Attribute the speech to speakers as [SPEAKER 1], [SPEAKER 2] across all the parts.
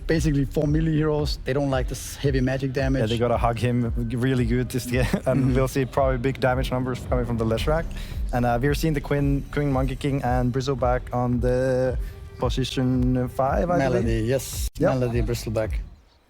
[SPEAKER 1] basically 4 melee heroes. They don't like this heavy magic damage.
[SPEAKER 2] Yeah, they gotta hug him really good this year, and we'll see probably big damage numbers coming from the Leshrac. And we're seeing the Queen, Monkey King, and Bristleback on the position 5, I
[SPEAKER 1] Melody,
[SPEAKER 2] believe.
[SPEAKER 1] yes.
[SPEAKER 2] Yep.
[SPEAKER 1] Melody, Bristleback.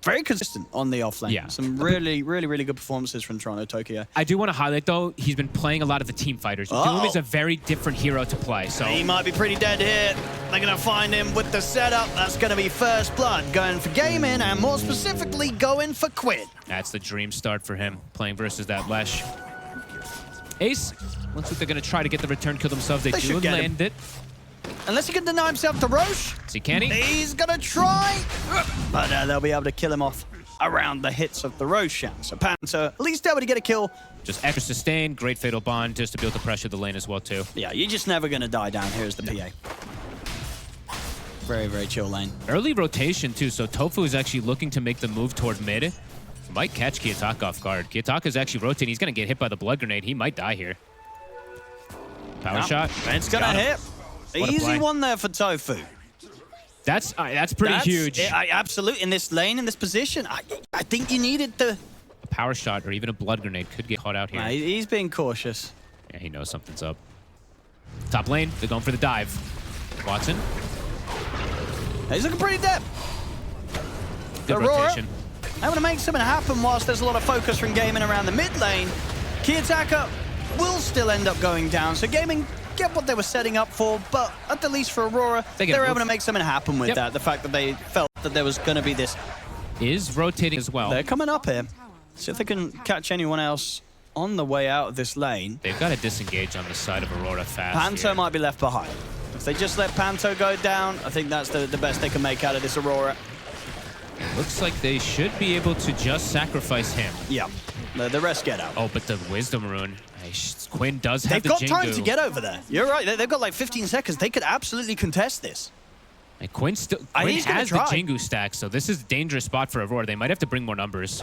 [SPEAKER 3] Very consistent on the offlane.
[SPEAKER 4] Yeah.
[SPEAKER 3] Some really good performances from Toronto Tokyo.
[SPEAKER 4] I do want to highlight, though, he's been playing a lot of the team fighters. Doom is a very different hero to play, so...
[SPEAKER 3] He might be pretty dead here. They're going to find him with the setup. That's going to be first blood. Going for Gaimin, and more specifically, going for Quinn.
[SPEAKER 4] That's the dream start for him, playing versus that Lesh. Ace, looks like they're going to try to get the return kill themselves. They do land it.
[SPEAKER 3] Unless he can deny himself to Roche.
[SPEAKER 4] See, can he?
[SPEAKER 3] He's going to try. But they'll be able to kill him off around the hits of the Roshan. So Panto at least able to get a kill.
[SPEAKER 4] Just extra sustain, great Fatal Bond, just to be able to pressure the lane as well, too.
[SPEAKER 3] Yeah, you're just never going to die down here as the PA. Very chill lane.
[SPEAKER 4] Early rotation, too, so Tofu is actually looking to make the move toward mid. Might catch Kiyotaka off guard. Kiyotaka's actually rotating. He's going to get hit by the Blood Grenade. He might die here. Power shot.
[SPEAKER 3] It's going to hit. Easy one there for Tofu.
[SPEAKER 4] That's pretty huge.
[SPEAKER 3] Absolutely. In this lane, in this position, I think you needed the...
[SPEAKER 4] A power shot or even a Blood Grenade could get caught out here.
[SPEAKER 3] Nah, he's being cautious.
[SPEAKER 4] Yeah, he knows something's up. Top lane, they're going for the dive. Watson.
[SPEAKER 3] He's looking pretty dead.
[SPEAKER 4] Good
[SPEAKER 3] Aurora,
[SPEAKER 4] rotation.
[SPEAKER 3] I want to make something happen whilst there's a lot of focus from Gaimin around the mid lane. Kiyotaka will still end up going down, so Gaimin get what they were setting up for, but at the least for Aurora, they were able to make something happen with that. The fact that they felt that there was going to be this...
[SPEAKER 4] Is rotating as well.
[SPEAKER 3] They're coming up here. See if they can catch anyone else on the way out of this lane.
[SPEAKER 4] They've got to disengage on the side of Aurora fast.
[SPEAKER 3] Panto might be left behind. If they just let Panto go down, I think that's the best they can make out of this Aurora.
[SPEAKER 4] Looks like they should be able to just sacrifice him.
[SPEAKER 3] Yeah, the rest get out.
[SPEAKER 4] Oh, but the Wisdom Rune. Quinn does have the Jingu.
[SPEAKER 3] They've got time to get over there. You're right. They've got like 15 seconds. They could absolutely contest this.
[SPEAKER 4] And Quinn has the Jingu stack, so this is a dangerous spot for Aurora. They might have to bring more numbers.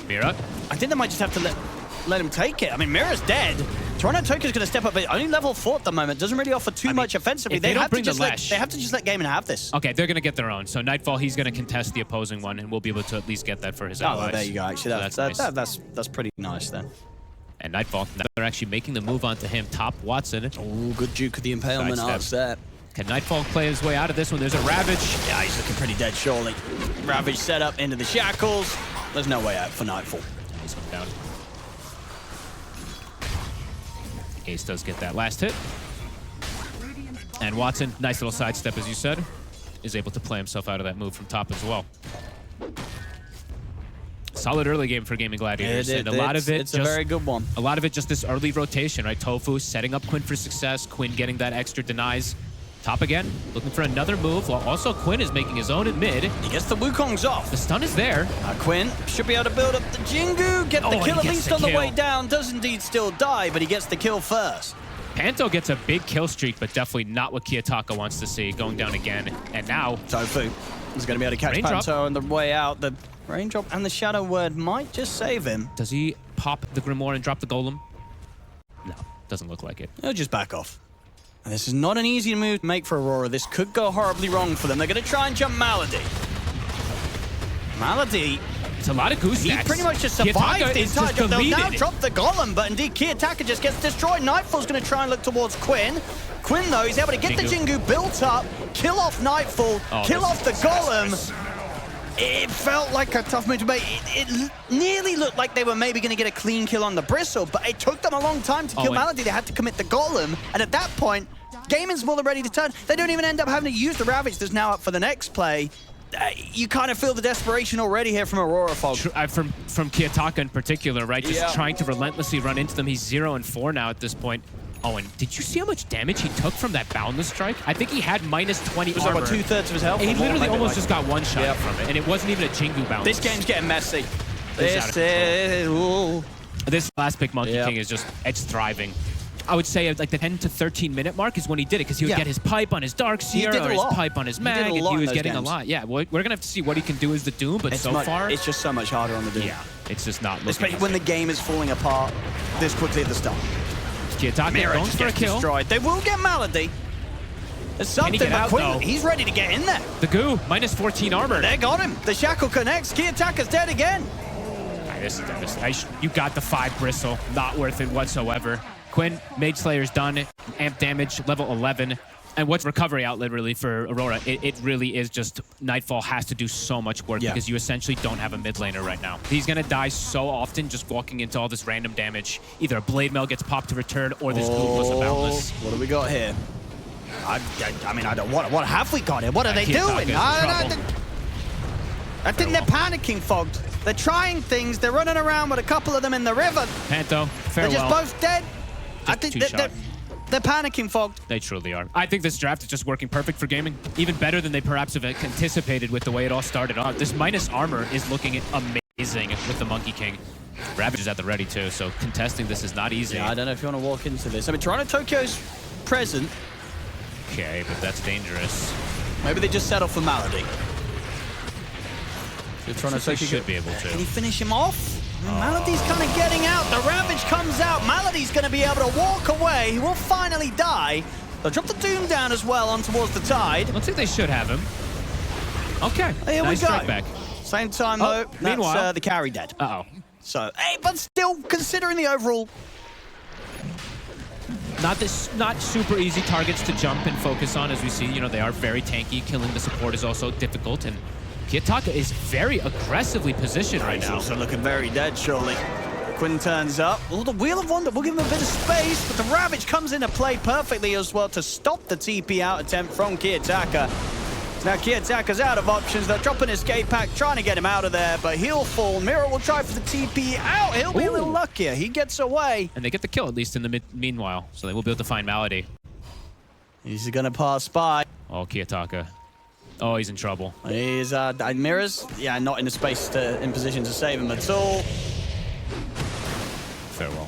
[SPEAKER 4] Mira.
[SPEAKER 3] I think they might just have to let him take it. I mean, Mira's dead. Toronto Tokyo's going to step up, but only level 4 at the moment. Doesn't really offer too much offensively.
[SPEAKER 4] They have to just let
[SPEAKER 3] Gaimin have this.
[SPEAKER 4] Okay, they're going to get their own. So Nightfall, he's going to contest the opposing one, and we'll be able to at least get that for his allies.
[SPEAKER 3] Oh, there you go. Actually, that's pretty nice then.
[SPEAKER 4] And Nightfall, now they're actually making the move onto him. Top Watson.
[SPEAKER 3] Oh, good Duke of the Impalement arts there.
[SPEAKER 4] Can Nightfall play his way out of this one? There's a Ravage.
[SPEAKER 3] Yeah, he's looking pretty dead, surely. Ravage set up into the shackles. There's no way out for Nightfall.
[SPEAKER 4] He's come down. Ace does get that last hit. And Watson, nice little sidestep, as you said, is able to play himself out of that move from top as well. Solid early game for Gaimin Gladiators, and a lot of it
[SPEAKER 3] it's a very good one.
[SPEAKER 4] A lot of it just this early rotation, right? Tofu setting up Quinn for success, Quinn getting that extra denies. Top again, looking for another move, while also Quinn is making his own in mid.
[SPEAKER 3] He gets the Wukong's off.
[SPEAKER 4] The stun is there.
[SPEAKER 3] Quinn should be able to build up the Jingu, get the kill at least on the way down. Does indeed still die, but he gets the kill first.
[SPEAKER 4] Panto gets a big kill streak, but definitely not what Kiyotaka wants to see, going down again. And now...
[SPEAKER 3] Tofu is going to be able to catch Panto on the way out. The raindrop and the Shadow Word might just save him.
[SPEAKER 4] Does he pop the Grimoire and drop the Golem? No, doesn't look like it.
[SPEAKER 3] He'll just back off. And this is not an easy move to make for Aurora. This could go horribly wrong for them. They're going to try and jump Malady. Malady...
[SPEAKER 4] It's a lot of goose stacks.
[SPEAKER 3] He pretty much just survived the entire jump. They'll now drop the Golem, but indeed Kiyotaka just gets destroyed. Nightfall's going to try and look towards Quinn. Quinn, though, he's able to get the Jingu built up, kill off Nightfall, kill off the Golem. It felt like a tough move to make. It nearly looked like they were maybe going to get a clean kill on the Bristle, but it took them a long time to kill Malady. They had to commit the Golem, and at that point, Gaimin's more than ready to turn. They don't even end up having to use the Ravage that's now up for the next play. You kind of feel the desperation already here from Aurora, folks.
[SPEAKER 4] From Kiyotaka in particular, right? Just trying to relentlessly run into them. He's 0-4 now at this point. Oh, and did you see how much damage he took from that Boundless Strike? I think he had minus 20 armor.
[SPEAKER 3] About 2/3 of his health.
[SPEAKER 4] And he literally almost just got one shot from it, and it wasn't even a Jingu Boundless.
[SPEAKER 3] This game's getting messy.
[SPEAKER 4] This last pick, Monkey King, is just, it's thriving. I would say like the 10 to 13 minute mark is when he did it, because he would get his pipe on his Darkseer or his pipe on his Mag, and he was getting a lot. Yeah, we're going to have to see what he can do as the Doom, but so far...
[SPEAKER 3] It's just so much harder on the Doom.
[SPEAKER 4] Yeah, it's just not looking...
[SPEAKER 3] Especially when the game is falling apart this quickly at the start.
[SPEAKER 4] Kiyotaka going for a kill.
[SPEAKER 3] Destroyed. They will get Malady. There's something,
[SPEAKER 4] get
[SPEAKER 3] but
[SPEAKER 4] out,
[SPEAKER 3] Quinn,
[SPEAKER 4] though?
[SPEAKER 3] he's ready to get in there.
[SPEAKER 4] The goo, minus 14 armor.
[SPEAKER 3] They got him. The shackle connects. Key attacker's dead again.
[SPEAKER 4] This is devastating. You got the 5 bristle. Not worth it whatsoever. Quinn, Mage Slayer's done. Amp damage, level 11. And what's recovery outlet really for Aurora? It really is just Nightfall has to do so much work because you essentially don't have a mid laner right now. He's going to die so often just walking into all this random damage. Either a Blade Mail gets popped to return or this goo was a boundless.
[SPEAKER 3] What do we got here? I mean, I don't. What have we got here? What are they doing? I think they're panicking, Fogged. They're trying things. They're running around with a couple of them in the river.
[SPEAKER 4] Panto, farewell.
[SPEAKER 3] They're just both dead. I think they're panicking, Fogged.
[SPEAKER 4] They truly are. I think this draft is just working perfect for gaming. Even better than they perhaps have anticipated with the way it all started off. This minus armor is looking amazing with the Monkey King. Ravage is at the ready too, so contesting this is not easy.
[SPEAKER 3] Yeah, I don't know if you want to walk into this. I mean, Toronto Tokyo's present.
[SPEAKER 4] Okay, but that's dangerous.
[SPEAKER 3] Maybe they just settle for Malady.
[SPEAKER 4] Toronto Tokyo should be able to.
[SPEAKER 3] Can he finish him off? Malady's kind of getting out. The Ravage comes out. Malady's going to be able to walk away. He will finally die. They'll drop the Doom down as well on towards the Tide.
[SPEAKER 4] Looks like they should have him. Okay,
[SPEAKER 3] here
[SPEAKER 4] nice
[SPEAKER 3] we go.
[SPEAKER 4] strike back.
[SPEAKER 3] Same time though.
[SPEAKER 4] Meanwhile,
[SPEAKER 3] that's, the carry dead.
[SPEAKER 4] Uh-oh.
[SPEAKER 3] So, hey, but still considering the overall.
[SPEAKER 4] Not super easy targets to jump and focus on, as we see. You know, they are very tanky. Killing the support is also difficult, and Kiyotaka is very aggressively positioned right now.
[SPEAKER 3] Also looking very dead, surely. Quinn turns up. Oh, the Wheel of Wonder will give him a bit of space, but the Ravage comes into play perfectly as well to stop the TP out attempt from Kiyotaka. Now Kiyotaka's out of options. They're dropping his escape pack, trying to get him out of there, but he'll fall. Mira will try for the TP out. He'll be a little luckier. He gets away.
[SPEAKER 4] And they get the kill, at least in the meanwhile, so they will be able to find Malady.
[SPEAKER 3] He's going to pass by.
[SPEAKER 4] Oh, Kiyotaka. Oh, he's in trouble.
[SPEAKER 3] He's Mira's, not in the space in position to save him at all.
[SPEAKER 4] Farewell.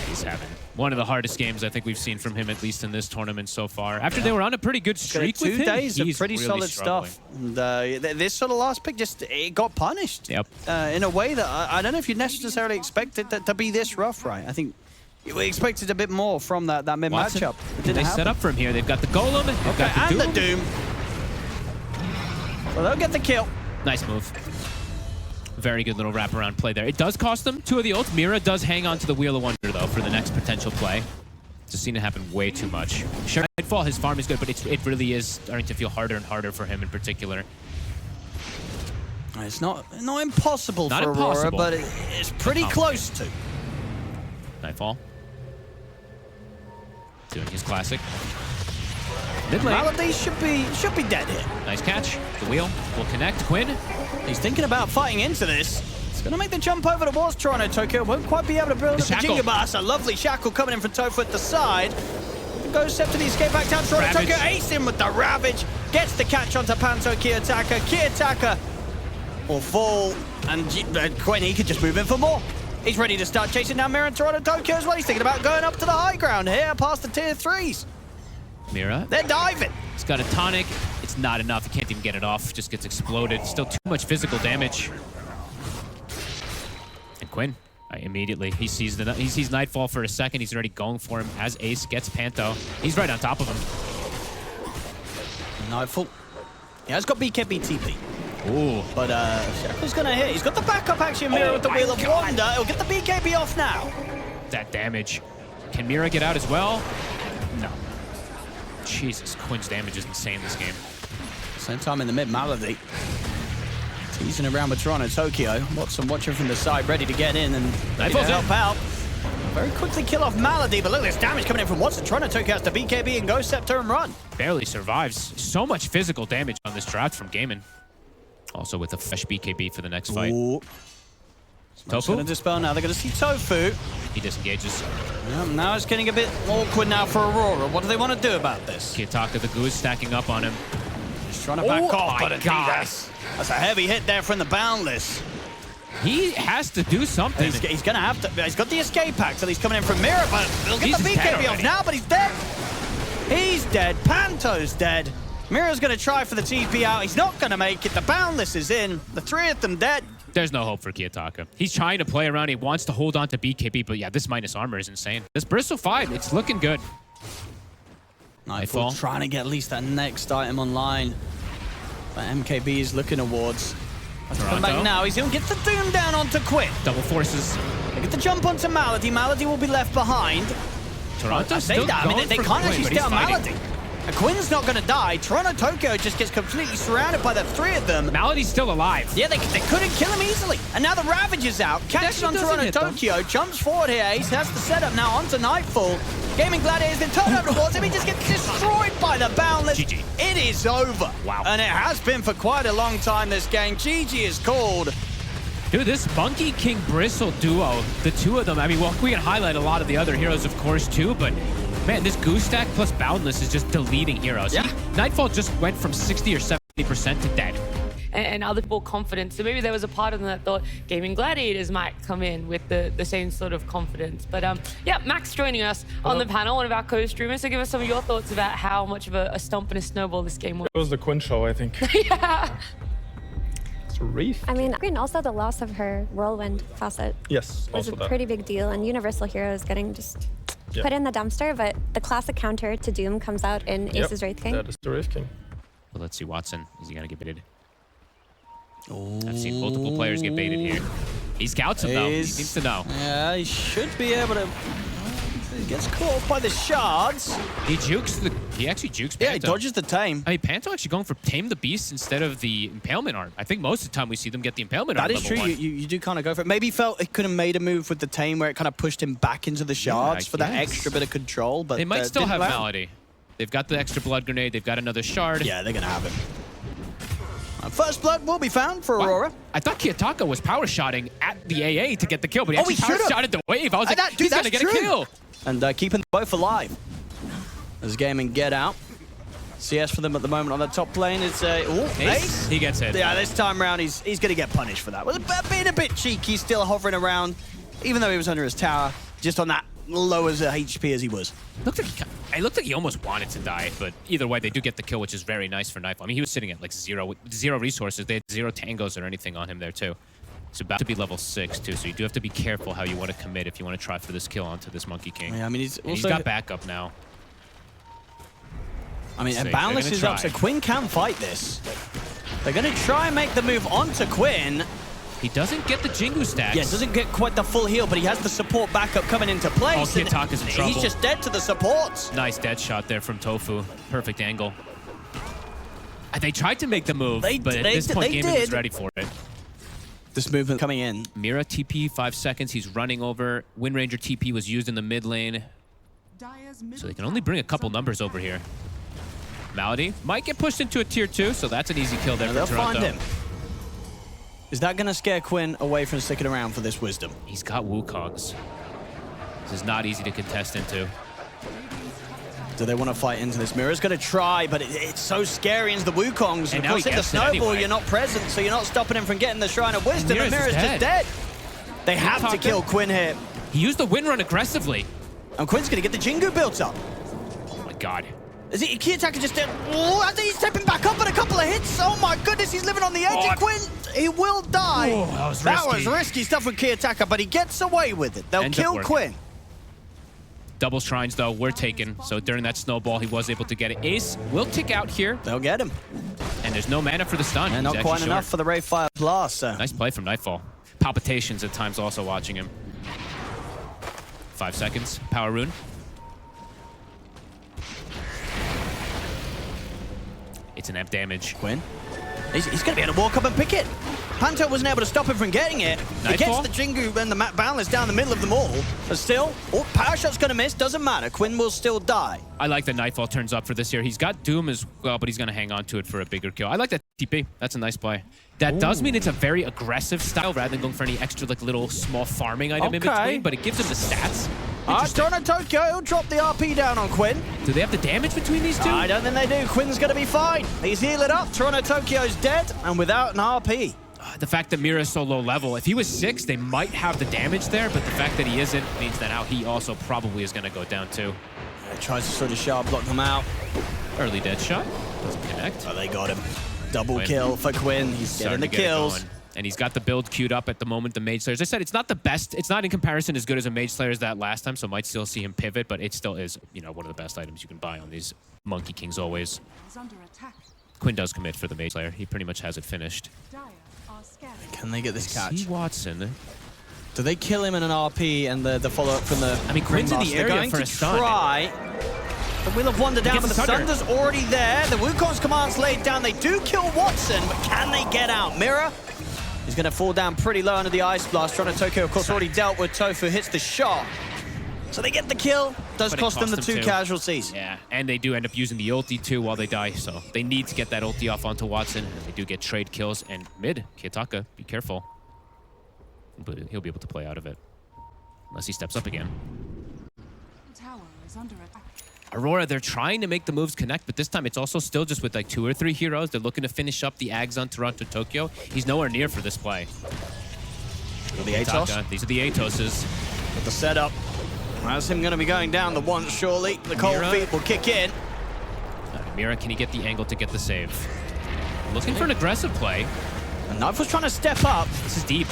[SPEAKER 4] He's having one of the hardest games I think we've seen from him, at least in this tournament so far. After they were on a pretty good streak with him,
[SPEAKER 3] 2 days of pretty
[SPEAKER 4] really
[SPEAKER 3] solid
[SPEAKER 4] struggling.
[SPEAKER 3] stuff. And, this sort of last pick it got punished.
[SPEAKER 4] Yep.
[SPEAKER 3] In a way that I don't know if you necessarily expected that to be this rough, right? I think we expected a bit more from that mid matchup.
[SPEAKER 4] They set up from here. They've got the Golem, they've got the
[SPEAKER 3] Doom. So they'll get the kill.
[SPEAKER 4] Nice move. Very good little wraparound play there. It does cost them 2 of the ults. Mira does hang on to the Wheel of Wonder, though, for the next potential play. Just seen it happen way too much. Sure, Nightfall, his farm is good, but it really is starting to feel harder and harder for him in particular.
[SPEAKER 3] It's not impossible for Aurora, but it's pretty close to.
[SPEAKER 4] Nightfall. Doing his classic. Mid lane.
[SPEAKER 3] Malady should be dead here.
[SPEAKER 4] Nice catch. The wheel will connect. Quinn.
[SPEAKER 3] He's thinking about fighting into this. He's going to make the jump over towards Toronto Tokyo. Won't quite be able to build up the Jingle Bass. A lovely shackle coming in from Tofu at the side. Goes step to the escape back down. Toronto Tokyo ace in with the Ravage. Gets the catch onto Panto Kiyotaka. Kiyotaka will fall. And Quinn, he could just move in for more. He's ready to start chasing down Mira and Toronto Tokyo as well. He's thinking about going up to the high ground here past the tier 3s.
[SPEAKER 4] Mira.
[SPEAKER 3] They're diving.
[SPEAKER 4] He's got a tonic. It's not enough. He can't even get it off. Just gets exploded. Still too much physical damage. And Quinn, immediately, he sees Nightfall for a second. He's already going for him as Ace gets Panto. He's right on top of him.
[SPEAKER 3] Nightfall. He has got BKB TP.
[SPEAKER 4] Ooh.
[SPEAKER 3] But Shackle's going to hit. He's got the backup action Mira with the Wheel of Wonder. He'll get the BKB off now.
[SPEAKER 4] That damage. Can Mira get out as well? No. Jesus, Quinn's damage is insane this game.
[SPEAKER 3] Same time in the mid, Malady. Teasing around with Toronto Tokyo. Watson watching from the side, ready to get in and ready to help out. Very quickly kill off Malady, but look at this damage coming in from Watson. Toronto Tokyo has to BKB and go Scepter and run.
[SPEAKER 4] Barely survives. So much physical damage on this draft from Gaimin. Also with a fresh BKB for the next fight.
[SPEAKER 3] Tofu going to dispel now. They're going to see Tofu.
[SPEAKER 4] He disengages.
[SPEAKER 3] Now it's getting a bit awkward now for Aurora. What do they want to do about this?
[SPEAKER 4] Kiyotaka, the goo, is stacking up on him.
[SPEAKER 3] He's trying to back off, but that's a heavy hit there from the Boundless.
[SPEAKER 4] He has to do something.
[SPEAKER 3] He's going to have to. He's got the escape pack, so he's coming in from Mira, but he'll get the BKB off now, but he's dead. He's dead. Panto's dead. Mira's going to try for the TP out. He's not going to make it. The Boundless is in. The 3 of them dead.
[SPEAKER 4] There's no hope for Kiyotaka. He's trying to play around. He wants to hold on to BKB, but yeah, this minus armor is insane. This Bristle 5, it's looking good.
[SPEAKER 3] Nightfall trying to get at least that next item online. But MKB is looking towards. Come back now. He's going to get the Doom down onto Quinn.
[SPEAKER 4] Double forces.
[SPEAKER 3] They get the jump onto Malady. Malady will be left behind.
[SPEAKER 4] Toronto's still going
[SPEAKER 3] they can't actually stay on Malady. And Quinn's not going to die. Toronto Tokyo just gets completely surrounded by the three of them.
[SPEAKER 4] Malady's still alive.
[SPEAKER 3] Yeah, they couldn't kill him easily. And now the Ravage is out. Catches on Toronto Tokyo. Jumps forward here. Ace has the setup now onto Nightfall. Gaimin Gladiators then turned over towards him. He just gets destroyed by the Boundless.
[SPEAKER 4] GG.
[SPEAKER 3] It is over.
[SPEAKER 4] Wow.
[SPEAKER 3] And it has been for quite a long time, this game. GG is called.
[SPEAKER 4] Dude, this Monkey King Bristle duo, the two of them, I mean, well, we can highlight a lot of the other heroes, of course, too, but man, this Goose Stack plus Boundless is just deleting heroes.
[SPEAKER 3] Yeah.
[SPEAKER 4] Nightfall just went from 60 or 70% to dead.
[SPEAKER 5] And other people confidence. So maybe there was a part of them that thought Gaimin Gladiators might come in with the same sort of confidence. But yeah, Max joining us on the panel, one of our co-streamers. So give us some of your thoughts about how much of a stomp and a snowball this game was.
[SPEAKER 6] It was the Quinn show, I think.
[SPEAKER 5] Yeah.
[SPEAKER 6] It's a reef.
[SPEAKER 7] I mean, and also the loss of her whirlwind facet
[SPEAKER 6] Yes,
[SPEAKER 7] was
[SPEAKER 6] also
[SPEAKER 7] a
[SPEAKER 6] that.
[SPEAKER 7] pretty big deal, and Universal Heroes getting just put in the dumpster, but the classic counter to Doom comes out in Ace's Wraith King.
[SPEAKER 6] That is the Wraith King.
[SPEAKER 4] Well, let's see, Watson, is he gonna get baited? I've seen multiple players get baited here. He scouts him, though. He seems to know.
[SPEAKER 3] Yeah, he should be able to. He gets caught by the shards.
[SPEAKER 4] He jukes he actually jukes Panto.
[SPEAKER 3] Yeah, he dodges the tame.
[SPEAKER 4] I mean, Panto actually going for Tame the Beast instead of the Impalement Arm. I think most of the time we see them get the Impalement Arm.
[SPEAKER 3] That is true. You do kind of go for it. Maybe he felt he could have made a move with the tame where it kind of pushed him back into the shards for that extra bit of control. But
[SPEAKER 4] they might still have
[SPEAKER 3] allow.
[SPEAKER 4] Malady. They've got the extra blood grenade. They've got another shard.
[SPEAKER 3] Yeah, they're going to have him. First blood will be found for Aurora.
[SPEAKER 4] I thought Kiyotaka was power shotting at the AA to get the kill, but he actually power shotted the wave. I was like, he's going to get a kill.
[SPEAKER 3] And keeping them both alive. As Gaimin get out. CS for them at the moment on the top lane. It's Ace.
[SPEAKER 4] He gets hit.
[SPEAKER 3] Yeah, this time around he's going to get punished for that. Well, being a bit cheeky, still hovering around, even though he was under his tower, just on that low as a HP as he was.
[SPEAKER 4] It looked like he almost wanted to die, but either way, they do get the kill, which is very nice for Nightfall. I mean, he was sitting at like zero resources. They had 0 tangos or anything on him there, too. It's about to be level 6, too, so you do have to be careful how you want to commit if you want to try for this kill onto this Monkey King.
[SPEAKER 3] Yeah, I mean,
[SPEAKER 4] he's got backup now.
[SPEAKER 3] I mean, and Boundless is up, so Quinn can fight this. They're going to try and make the move onto Quinn.
[SPEAKER 4] He doesn't get the Jingu stacks.
[SPEAKER 3] Yeah, doesn't get quite the full heal, but he has the support backup coming into place.
[SPEAKER 4] Oh, Kiyotaka's in trouble.
[SPEAKER 3] He's just dead to the supports.
[SPEAKER 4] Nice dead shot there from Tofu. Perfect angle. They tried to make the move, but at this point, Gaimin was ready for it.
[SPEAKER 3] This movement coming in.
[SPEAKER 4] Mira TP, 5 seconds. He's running over. Wind Ranger TP was used in the mid lane. So they can only bring a couple numbers over here. Malady might get pushed into a tier 2, so that's an easy kill there for Toronto.
[SPEAKER 3] They'll find him. Is that going to scare Quinn away from sticking around for this Wisdom?
[SPEAKER 4] He's got Wukongs. This is not easy to contest into.
[SPEAKER 3] Do they want to fight into this? Mira's going to try, but it's so scary into the Wukongs. And of course, hit the snowball, you're not present, so you're not stopping him from getting the Shrine of Wisdom, and Mira's just dead. They have to kill Quinn here.
[SPEAKER 4] He used the wind run aggressively.
[SPEAKER 3] And Quinn's going to get the Jingu built up.
[SPEAKER 4] Oh my god.
[SPEAKER 3] Is it Kiyotaka just dead? Oh, I think he's stepping back up at a couple of hits. Oh my goodness, he's living on the edge. And Quinn, he will die.
[SPEAKER 4] Oh, that was
[SPEAKER 3] risky stuff with Kiyotaka, but he gets away with it. They'll kill Quinn.
[SPEAKER 4] Double shrines, though, were taken. So during that snowball, he was able to get it. Ace will tick out here.
[SPEAKER 3] They'll get him.
[SPEAKER 4] And there's no mana for the stun.
[SPEAKER 3] And not quite enough for the Wraith Fire Blast. So.
[SPEAKER 4] Nice play from Nightfall. Palpitations at times also watching him. 5 seconds. Power rune. It's an amp damage.
[SPEAKER 3] Quinn. He's going to be able to walk up and pick it. Panto wasn't able to stop him from getting it. He gets the Jingu and the Boundless down the middle of them all. But still, Power Shot's going to miss. Doesn't matter. Quinn will still die.
[SPEAKER 4] I like that Nightfall turns up for this here. He's got Doom as well, but he's going to hang on to it for a bigger kill. I like that TP. That's a nice play. That does mean it's a very aggressive style rather than going for any extra like little small farming item in between, but it gives him the stats.
[SPEAKER 3] Toronto Tokyo, he'll drop the RP down on Quinn.
[SPEAKER 4] Do they have the damage between these two?
[SPEAKER 3] I don't think they do. Quinn's going to be fine. He's healing up. Toronto Tokyo's dead and without an RP.
[SPEAKER 4] The fact that Mira is so low level, if he was 6, they might have the damage there, but the fact that he isn't means that now he also probably is going to go down too.
[SPEAKER 3] Tries to sort of sharp block them out.
[SPEAKER 4] Early dead shot. Doesn't connect.
[SPEAKER 3] Oh, they got him. Double kill for Quinn. He's getting the kills.
[SPEAKER 4] And he's got the build queued up at the moment, the Mage Slayer. As I said, it's not the best. It's not in comparison as good as a Mage Slayer as that last time, so might still see him pivot, but it still is, you know, one of the best items you can buy on these Monkey Kings always. Quinn does commit for the Mage Slayer. He pretty much has it finished.
[SPEAKER 3] Can they get this catch?
[SPEAKER 4] See Watson.
[SPEAKER 3] Do they kill him in an RP and the follow-up from the...
[SPEAKER 4] I mean, Quinn's in the area
[SPEAKER 3] going
[SPEAKER 4] for
[SPEAKER 3] to
[SPEAKER 4] a stun.
[SPEAKER 3] try. The Wheel of Wonder down, but the
[SPEAKER 4] Thunder.
[SPEAKER 3] Thunder's already there. The Wukong's command's laid down. They do kill Watson, but can they get out? Mira is going to fall down pretty low under the Ice Blast. Toronto Tokyo, of course, already dealt with. Tofu hits the shot. So they get the kill. Does cost them the 2 casualties.
[SPEAKER 4] Yeah, and they do end up using the ulti too while they die, so they need to get that ulti off onto Watson. They do get trade kills, and mid, Kiyotaka, be careful. But he'll be able to play out of it. Unless he steps up again. Aurora, they're trying to make the moves connect, but this time it's also still just with like 2 or 3 heroes. They're looking to finish up the Ags on Toronto Tokyo. He's nowhere near for this play.
[SPEAKER 3] The Atos.
[SPEAKER 4] These are the Atoses.
[SPEAKER 3] With the setup. That's him going to be going down the one, surely. The cold feet will kick in.
[SPEAKER 4] Mira, can he get the angle to get the save? Looking for an aggressive play.
[SPEAKER 3] And Nightfall's trying to step up.
[SPEAKER 4] This is deep.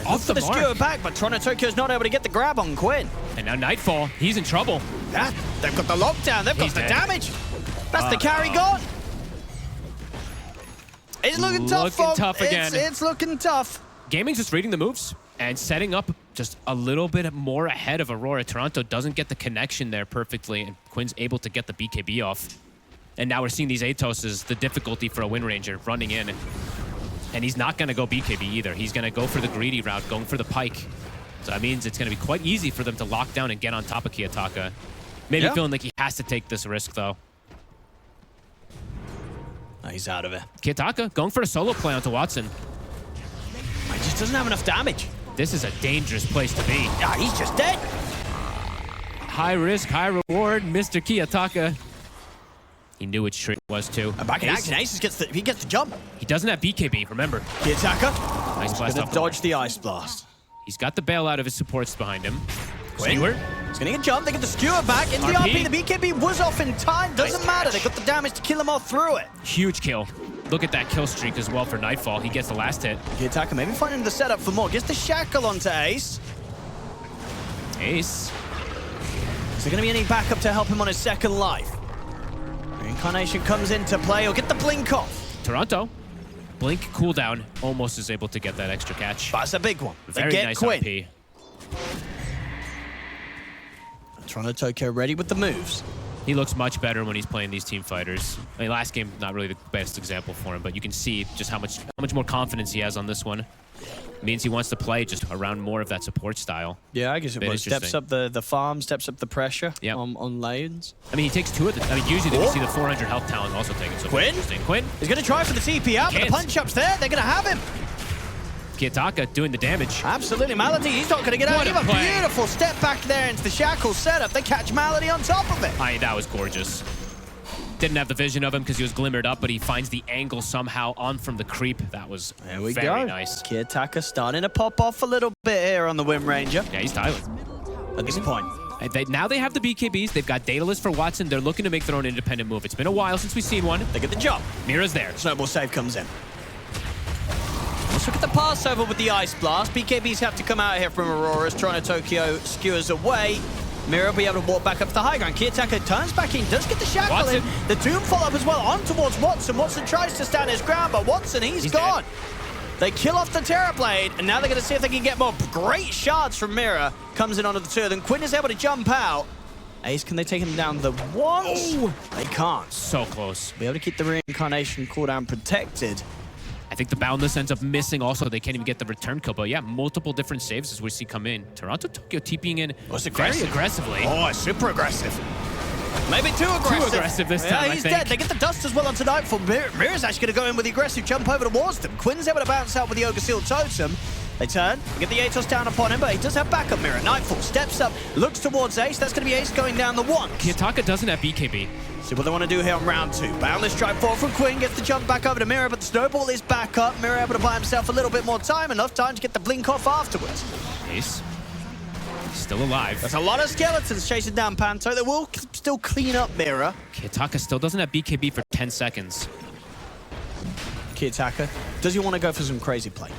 [SPEAKER 3] Off the skewer back, but Toronto Tokyo's not able to get the grab on Quinn.
[SPEAKER 4] And now Nightfall, he's in trouble.
[SPEAKER 3] Yeah, they've got the lockdown, they've got the damage. That's the carry gone. It's looking tough,
[SPEAKER 4] tough again.
[SPEAKER 3] It's looking tough.
[SPEAKER 4] Gaming's just reading the moves and setting up just a little bit more ahead of Aurora. Toronto doesn't get the connection there perfectly, and Quinn's able to get the BKB off. And now we're seeing these Atoses, the difficulty for a Wind Ranger running in. And he's not going to go BKB either. He's going to go for the greedy route, going for the pike. So that means it's going to be quite easy for them to lock down and get on top of Kiyotaka. Maybe feeling like he has to take this risk, though.
[SPEAKER 3] Oh, he's out of it.
[SPEAKER 4] Kiyotaka going for a solo play onto Watson.
[SPEAKER 3] He just doesn't have enough damage.
[SPEAKER 4] This is a dangerous place to be.
[SPEAKER 3] Yeah, he's just dead.
[SPEAKER 4] High risk, high reward, Mr. Kiyotaka. He knew which trick it was, too.
[SPEAKER 3] And back in action, Ace gets the jump.
[SPEAKER 4] He doesn't have BKB, remember.
[SPEAKER 3] Kiyotaka.
[SPEAKER 4] Nice blast off.
[SPEAKER 3] Dodge the Ice Blast.
[SPEAKER 4] He's got the bail out of his supports behind him.
[SPEAKER 3] Quinn.
[SPEAKER 4] Skewer.
[SPEAKER 3] He's going to get jumped. They get the skewer back into the RP. The BKB was off in time. Doesn't matter. They got the damage to kill him all through it.
[SPEAKER 4] Huge kill. Look at that kill streak as well for Nightfall. He gets the last hit.
[SPEAKER 3] Kiyotaka maybe finding the setup for more. Gets the shackle onto Ace.
[SPEAKER 4] Ace.
[SPEAKER 3] Is there going to be any backup to help him on his second life? Reincarnation comes into play. He'll get the blink off.
[SPEAKER 4] Toronto. Blink cooldown. Almost is able to get that extra catch.
[SPEAKER 3] That's a big one.
[SPEAKER 4] Very nice
[SPEAKER 3] Quinn.
[SPEAKER 4] RP.
[SPEAKER 3] Toronto Tokyo ready with the moves.
[SPEAKER 4] He looks much better when he's playing these team fighters. I mean, last game, not really the best example for him, but you can see just how much more confidence he has on this one. It means he wants to play just around more of that support style.
[SPEAKER 3] Yeah, I guess it was. Steps up the farm, steps up the pressure on lanes.
[SPEAKER 4] I mean, he takes 2 of the... I mean, usually we see the 400 health talent also taken. So
[SPEAKER 3] Quinn?
[SPEAKER 4] Interesting. Quinn?
[SPEAKER 3] He's going to try for the TP out, but the punch-up's there. They're going to have him.
[SPEAKER 4] Kiyotaka doing the damage.
[SPEAKER 3] Absolutely. Malady, he's not going to get out. Even beautiful step back there into the shackle setup. They catch Malady on top of it.
[SPEAKER 4] That was gorgeous. Didn't have the vision of him because he was glimmered up, but he finds the angle somehow on from the creep. That was very nice.
[SPEAKER 3] Kiyotaka starting to pop off a little bit here on the Wind Ranger.
[SPEAKER 4] Yeah, he's tiling.
[SPEAKER 3] At this point.
[SPEAKER 4] Now they have the BKBs. They've got Daedalus for Watson. They're looking to make their own independent move. It's been a while since we've seen one.
[SPEAKER 3] They get the jump.
[SPEAKER 4] Mira's there.
[SPEAKER 3] Snowball save comes in. Let's look at the pass over with the Ice Blast. BKBs have to come out here from Aurora's. Toronto Tokyo skewers away. Mira will be able to walk back up to the high ground. Kiyotaka turns back in, does get the shackle in. The Doom follow-up as well on towards Watson. Watson tries to stand his ground, but Watson, he's gone. Dead. They kill off the Terror Blade, and now they're going to see if they can get more great shards from Mira. Comes in onto the 2 of them. Quinn is able to jump out. Ace, can they take him down the once? Oh. They can't.
[SPEAKER 4] So close.
[SPEAKER 3] Be able to keep the Reincarnation cooldown protected.
[SPEAKER 4] I think the Boundless ends up missing also. They can't even get the return kill, but yeah, multiple different saves as we see come in. Toronto Tokyo TPing in very aggressively.
[SPEAKER 3] Oh, super aggressive. Maybe too aggressive.
[SPEAKER 4] Too aggressive this time,
[SPEAKER 3] yeah, he's dead. They get the dust as well onto Nightfall. Mira's actually going to go in with the aggressive jump over towards them. Quinn's able to bounce out with the Ogre Seal Totem. They turn, get the Atos down upon him, but he does have backup Mira. Nightfall steps up, looks towards Ace. That's going to be Ace going down the 1.
[SPEAKER 4] Kiyotaka doesn't have BKB.
[SPEAKER 3] See what they want to do here on round 2. Boundless strike forward from Quinn, gets the jump back over to Mira, but the snowball is back up. Mira able to buy himself a little bit more time, enough time to get the blink off afterwards.
[SPEAKER 4] Ace, still alive.
[SPEAKER 3] There's a lot of skeletons chasing down Panto. They will still clean up Mira.
[SPEAKER 4] Kiyotaka still doesn't have BKB for 10 seconds.
[SPEAKER 3] Kiyotaka. Does he want to go for some crazy play?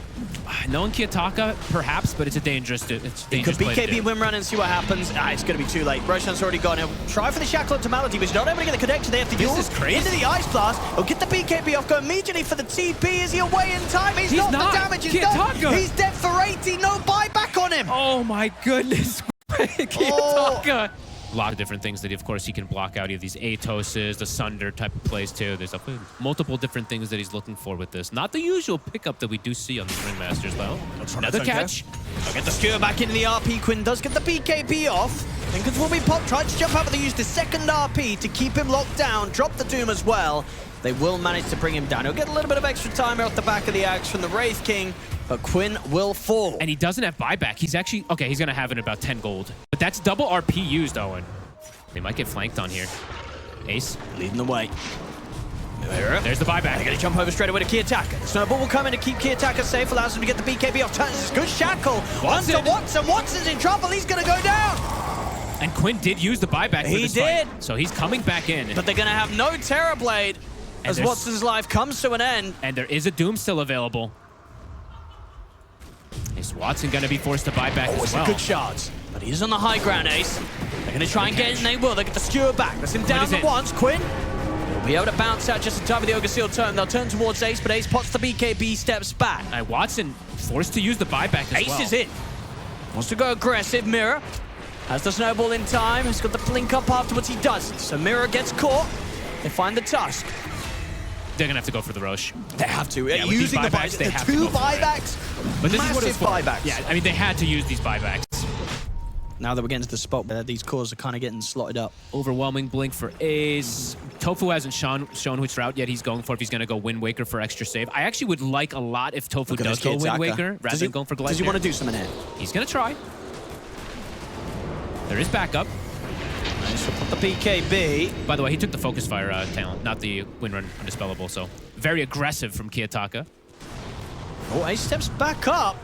[SPEAKER 4] Knowing Kiyotaka, perhaps, but it's a dangerous play.
[SPEAKER 3] He could BKB win run and see what happens. It's going to be too late. Roshan's already gone. He'll try for the shackle up to Malady, but he's not able to get the connection. They have to use
[SPEAKER 4] This is crazy.
[SPEAKER 3] into the Ice Blast. He'll get the BKB off, go immediately for the TP. Is he away in time? He's not. The damage is done. He's dead for 80. No buyback on him.
[SPEAKER 4] Oh my goodness. Kiyotaka. A lot of different things that, of course, he can block out. These Atoses, the Sunder type of plays, too. There's multiple different things that he's looking for with this. Not the usual pickup that we do see on the Ringmasters, though. Another catch.
[SPEAKER 3] I'll get the skewer back into the RP. Quinn does get the BKB off. Thinkers will be popped. Tried to jump out, but they used the second RP to keep him locked down. Drop the Doom as well. They will manage to bring him down. He'll get a little bit of extra time off the back of the axe from the Wraith King, but Quinn will fall.
[SPEAKER 4] And he doesn't have buyback. He's actually... Okay, he's going to have it in about 10 gold. But that's double RP used, Owen. They might get flanked on here. Ace.
[SPEAKER 3] Leading the way.
[SPEAKER 4] There's the buyback.
[SPEAKER 3] They're going to jump over straight away to Kiyotaka. Snowball will come in to keep Kiyotaka safe, allows him to get the BKB off. Turns this good shackle. Onto Watson. Watson's in trouble. He's going to go down.
[SPEAKER 4] And Quinn did use the buyback for this fight. So he's coming back in.
[SPEAKER 3] But they're going to have no Terror Blade as Watson's life comes to an end.
[SPEAKER 4] And there is a Doom still available. Is Watson going to be forced to buy back as well?
[SPEAKER 3] Good shots. But he's on the high ground, Ace. They're going to try and get it, and they will. They get the skewer back. That's him down the once. Quinn will be able to bounce out just in time with the Ogre Seal turn. They'll turn towards Ace, but Ace pots the BKB, steps back.
[SPEAKER 4] And Watson forced to use the buyback as well.
[SPEAKER 3] Ace is in. Wants to go aggressive. Mirror has the snowball in time. He's got the blink up afterwards. He doesn't. So Mirror gets caught. They find the tusk.
[SPEAKER 4] They're going to have to go for the Roche.
[SPEAKER 3] They have to.
[SPEAKER 4] Yeah,
[SPEAKER 3] using
[SPEAKER 4] these buybacks,
[SPEAKER 3] the two buybacks.
[SPEAKER 4] But this
[SPEAKER 3] massive
[SPEAKER 4] is what
[SPEAKER 3] buybacks.
[SPEAKER 4] Yeah, I mean, they had to use these buybacks.
[SPEAKER 3] Now that we're getting to the spot where these cores are kind of getting slotted up.
[SPEAKER 4] Overwhelming blink for Ace. Tofu hasn't shown which route yet he's going for, if he's going to go Wind Waker for extra save. I actually would like a lot if Tofu does go Wind Waker rather than going for Gladiator.
[SPEAKER 3] Does he want to do something here?
[SPEAKER 4] He's going to try. There is backup.
[SPEAKER 3] Nice, we'll put the BKB.
[SPEAKER 4] By the way, he took the Focus Fire talent, not the Wind Run Undispellable, so very aggressive from Kiyotaka.
[SPEAKER 3] Oh, Ace steps back up.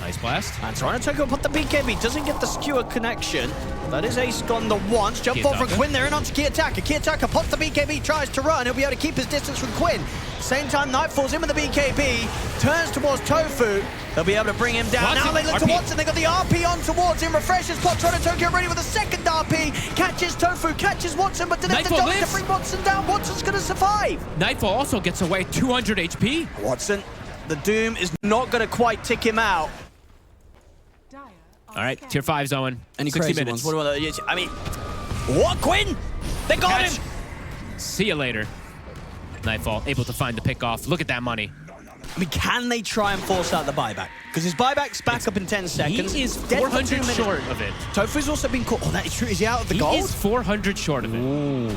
[SPEAKER 4] Nice blast.
[SPEAKER 3] And trying to put the BKB. Doesn't get the skewer connection. That is Ace gone the once. Jump ball from Quinn there and onto Kiyotaka. Kiyotaka pops the BKB, tries to run. He'll be able to keep his distance from Quinn. Same time, Nightfall's in with the BKB. Turns towards Tofu. They'll be able to bring him down.
[SPEAKER 4] Watson,
[SPEAKER 3] now they look to Watson. They got the RP on towards him. Refreshes spot. Trying to Tokyo ready with a second RP. Catches Tofu, catches Watson, but didn't have the dodge to bring Watson down. Watson's going to survive.
[SPEAKER 4] Nightfall also gets away 200 HP.
[SPEAKER 3] Watson, the Doom is not going to quite tick him out.
[SPEAKER 4] All right, tier 5's Owen.
[SPEAKER 3] Any
[SPEAKER 4] 60
[SPEAKER 3] crazy
[SPEAKER 4] minutes.
[SPEAKER 3] ones? What about, I mean, what, Quinn? They got him.
[SPEAKER 4] See you later. Nightfall able to find the pick off. Look at that money.
[SPEAKER 3] I mean, can they try and force out the buyback? Because his buyback's back up in 10 seconds.
[SPEAKER 4] He is 400 short of it.
[SPEAKER 3] Tofu's also been caught. Oh, that is true. Is he out of the gold?
[SPEAKER 4] He is 400 short of it. Ooh.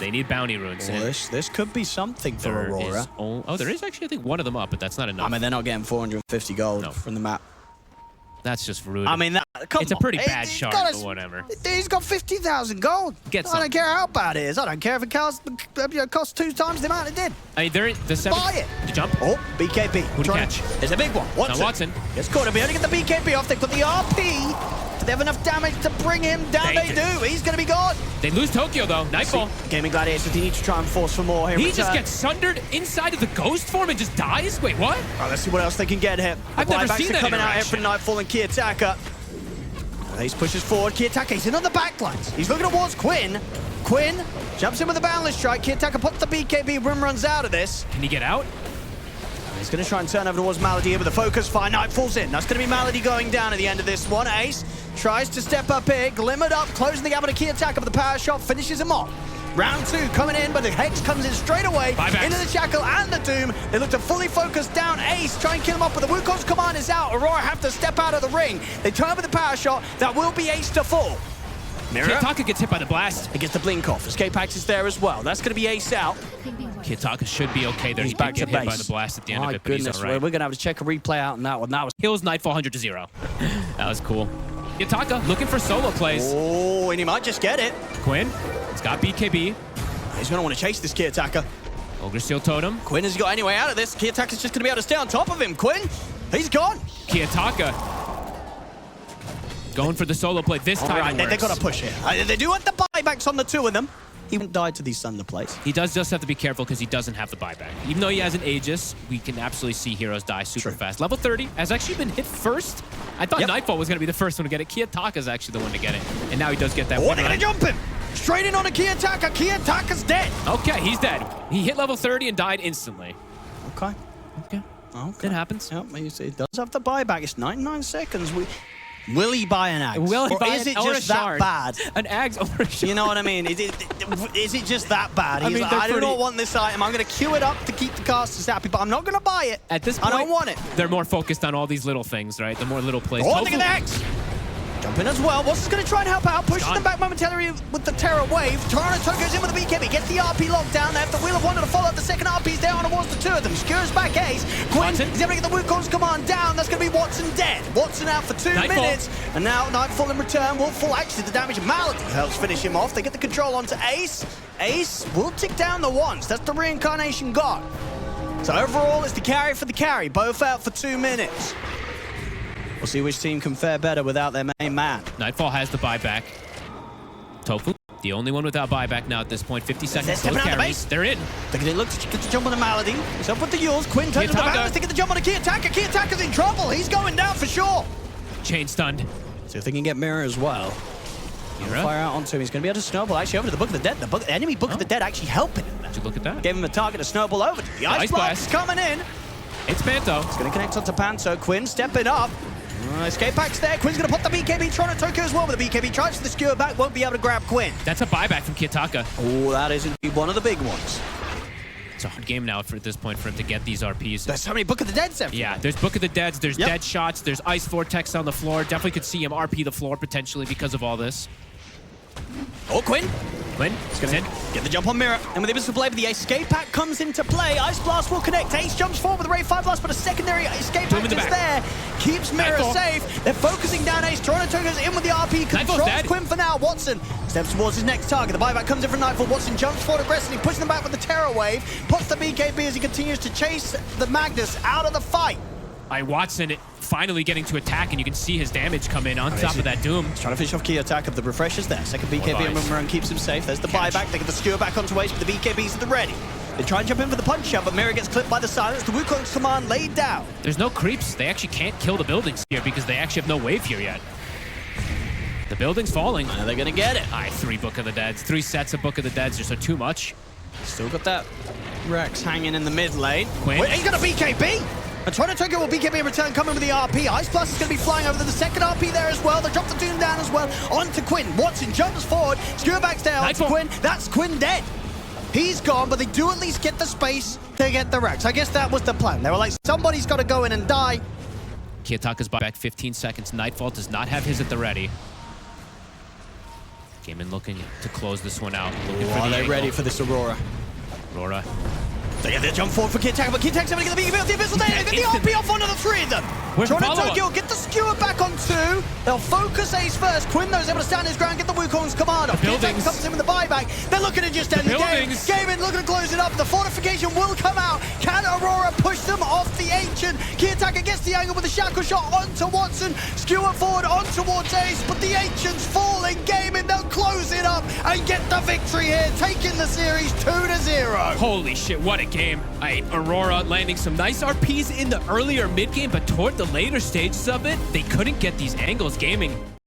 [SPEAKER 4] They need bounty runes.
[SPEAKER 3] Well, this could be something for Aurora.
[SPEAKER 4] There is actually, I think, one of them up, but that's not enough.
[SPEAKER 3] I mean, they're not getting 450 gold from the map.
[SPEAKER 4] That's just rude.
[SPEAKER 3] I mean,
[SPEAKER 4] it's a pretty bad shard, but whatever.
[SPEAKER 3] He's got 50,000 gold. I don't care how bad it is. I don't care if it costs 2 times the amount it did.
[SPEAKER 4] I mean, they're in the 7.
[SPEAKER 3] Buy it.
[SPEAKER 4] The jump.
[SPEAKER 3] Oh, BKB.
[SPEAKER 4] Who'd catch?
[SPEAKER 3] There's a big one.
[SPEAKER 4] Watson.
[SPEAKER 3] Gets caught. He'll be able to get the BKB off. They've got the RP. Do they have enough damage to bring him down? They do. He's going to be gone.
[SPEAKER 4] They lose Tokyo, though. Nightfall.
[SPEAKER 3] Gaimin Gladiators, they need to try and force for more here.
[SPEAKER 4] He just gets sundered inside of the ghost form and just dies? Wait, what?
[SPEAKER 3] Right, let's see what else they can get here.
[SPEAKER 4] I've never seen that
[SPEAKER 3] coming out here from Nightfall and Kiyotaka. Ace pushes forward. Kiyotaka, he's in on the backlines. He's looking towards Quinn. Quinn jumps in with a boundless strike. Kiyotaka puts the BKB. Rim runs out of this.
[SPEAKER 4] Can he get out?
[SPEAKER 3] He's going to try and turn over towards Malady here with a focus fire. Nightfall's in. That's going to be Malady going down at the end of this one. Ace tries to step up here. Glimmered up, closing the gap on a Kiyotaka with the power shot. Finishes him off. Round 2 coming in, but the Hex comes in straight away into the Shackle and the Doom. They look to fully focus down Ace, try and kill him up, but the Wukong's command is out. Aurora have to step out of the ring. They turn with the power shot. That will be Ace to fall. Mirror.
[SPEAKER 4] Kiyotaka gets hit by the blast.
[SPEAKER 3] He gets the blink off. Escape axe is there as well. That's going to be Ace out.
[SPEAKER 4] Kiyotaka should be okay there. He's back to hit by the blast at the end of it, but he's all right.
[SPEAKER 3] We're going to have to check a replay out on that one. That was
[SPEAKER 4] Kills Nightfall 100-0. That was cool. Kiyotaka looking for solo plays.
[SPEAKER 3] Oh, and he might just get it.
[SPEAKER 4] Quinn, he's got BKB.
[SPEAKER 3] He's going to want to chase this Kiyotaka.
[SPEAKER 4] Ogre Steel Totem.
[SPEAKER 3] Quinn has got any way out of this. Kiyotaka's just going to be able to stay on top of him. Quinn, he's gone.
[SPEAKER 4] Kiyotaka going for the solo play this time.
[SPEAKER 3] Right, they've got to push it. They do want the buybacks on the 2 of them. he won't die to these Thunder plates.
[SPEAKER 4] He does just have to be careful because he doesn't have the buyback. Even though he has an Aegis, we can absolutely see heroes die super fast. Level 30 has actually been hit first. I thought Nightfall was going to be the first one to get it. Kiyotaka is actually the one to get it. And now he does get that
[SPEAKER 3] win. They're going to jump him! Straight in on a Kiyotaka. Kiyotaka's dead.
[SPEAKER 4] Okay, he's dead. He hit level 30 and died instantly.
[SPEAKER 3] Okay.
[SPEAKER 4] It happens.
[SPEAKER 3] Yep, it does have the buyback. It's 99 seconds. Will he buy an Axe?
[SPEAKER 4] Will he
[SPEAKER 3] or
[SPEAKER 4] buy
[SPEAKER 3] is it
[SPEAKER 4] or
[SPEAKER 3] just
[SPEAKER 4] a
[SPEAKER 3] that
[SPEAKER 4] shard?
[SPEAKER 3] bad?
[SPEAKER 4] An Axe or a shard?
[SPEAKER 3] You know what I mean? Is it just that bad? He's like, I do not want this item. I'm going to queue it up to keep the casters happy, but I'm not going to buy it.
[SPEAKER 4] At this point,
[SPEAKER 3] I don't want it.
[SPEAKER 4] They're more focused on all these little things, right? The more little plays.
[SPEAKER 3] Oh, look at the Axe! Jump in as well. Watson's going to try and help out. Pushes them back momentarily with the Terror Wave. Toronto goes in with the BKB. Gets the RP locked down. They have the Wheel of Wonder to follow up. The second RP's down towards the two of them. Skewers back Ace. Quinn is able to get the Wukong's command down. That's going to be Watson dead. Watson out for 2 minutes. And now Nightfall in return will fall. Actually, the damage of Malady helps finish him off. They get the control onto Ace. Ace will tick down the ones. That's the reincarnation god. So overall, it's the carry for the carry. Both out for 2 minutes. We'll see which team can fare better without their main man.
[SPEAKER 4] Nightfall has the buyback. Tofu, the only one without buyback now at this point. 50 seconds till carries. They're in.
[SPEAKER 3] They're going to look to get the jump on the Malady. He's up with the Yules. Quinn turns to the balance to get the jump on the Kiyotaka. Kiyotaka's in trouble. He's going down for sure.
[SPEAKER 4] Chain stunned.
[SPEAKER 3] See if they can get Mirror as well. Fire out onto him. He's going to be able to snowball actually over to the Book of the Dead. The enemy Book of the Dead actually helping him there.
[SPEAKER 4] Did you look at that?
[SPEAKER 3] Gave him a target to snowball over to. The Ice Blast coming in.
[SPEAKER 4] It's Panto.
[SPEAKER 3] It's going to connect onto Panto. Quinn stepping up. Escape pack's there. Quinn's going to pop the BKB. Toronto Tokyo as well with the BKB. Tries for the skewer back. Won't be able to grab Quinn.
[SPEAKER 4] That's a buyback from Kiyotaka.
[SPEAKER 3] Oh, that is indeed one of the big ones.
[SPEAKER 4] It's a hard game now at this point for him to get these RPs.
[SPEAKER 3] There's so many Book of the Deads everywhere.
[SPEAKER 4] Yeah, there's Book of the Deads, there's Dead Shots, there's Ice Vortex on the floor. Definitely could see him RP the floor potentially because of all this.
[SPEAKER 3] Oh, Quinn.
[SPEAKER 4] He's gonna
[SPEAKER 3] get the jump on Mirror. And with Ibis Blade, the escape pack comes into play. Ice Blast will connect. Ace jumps forward with the Ray 5 Blast, but a secondary escape pack is there. Keeps Mirror safe. They're focusing down Ace. Toronto goes in with the RP. Controls Quinn for now. Watson steps towards his next target. The buyback comes in from Nightfall. Watson jumps forward aggressively, pushing them back with the Terror Wave. Puts the BKB as he continues to chase the Magnus out of the fight.
[SPEAKER 4] Watson finally getting to attack, and you can see his damage come in on top of that Doom.
[SPEAKER 3] He's trying to finish off Kiyotaka of the refreshers there. Second BKB and Run keeps him safe. There's the buyback. They get the skewer back onto Ace, but the BKBs at the ready. They try and jump in for the punch shot, but Mirror gets clipped by the silence. The Wukong's command laid down.
[SPEAKER 4] There's no creeps. They actually can't kill the buildings here because they actually have no wave here yet. The building's falling.
[SPEAKER 3] Are they going to get it?
[SPEAKER 4] 3 Book of the Deads. 3 sets of Book of the Deads just are too much.
[SPEAKER 3] Still got that Rex hanging in the mid lane.
[SPEAKER 4] Quinn.
[SPEAKER 3] Wait, he's got a BKB! And Toronto Tokyo will BKB in return, coming with the RP. Ice Blast is going to be flying over to the second RP there as well. They drop the Doom down as well. On to Quinn. Watson jumps forward. Skewer backs down to Quinn. That's Quinn dead. He's gone, but they do at least get the space to get the Rex. I guess that was the plan. They were like, somebody's got to go in and die.
[SPEAKER 4] Kiyotaka's buyback 15 seconds. Nightfall does not have his at the ready. Gaimin looking to close this one out.
[SPEAKER 3] Are they ready for this Aurora?
[SPEAKER 4] Aurora.
[SPEAKER 3] They get the jump forward for Kiyotaka, but Kiyotaka's able to get the BKB off the Abyssal Day. They get the RP off onto the 3 of them. Toronto Tokyo get the skewer back on 2. They'll focus Ace first. Quinn, though, is able to stand his ground, get the Wukong's command off. Kiyotaka comes in with the buyback. They're looking to just end the game. Gaimin looking to close it up. The fortification will come out. Can Aurora push them off the Ancient? Kiyotaka gets the angle with the shackle shot onto Watson. Skewer forward on towards Ace, but the Ancient's falling. Gaimin, they'll close it up and get the victory here, taking the series 2-0.
[SPEAKER 4] Holy shit, what a game. Aurora landing some nice RPs in the earlier mid-game, but toward the later stages of it, they couldn't get these angles. Gaming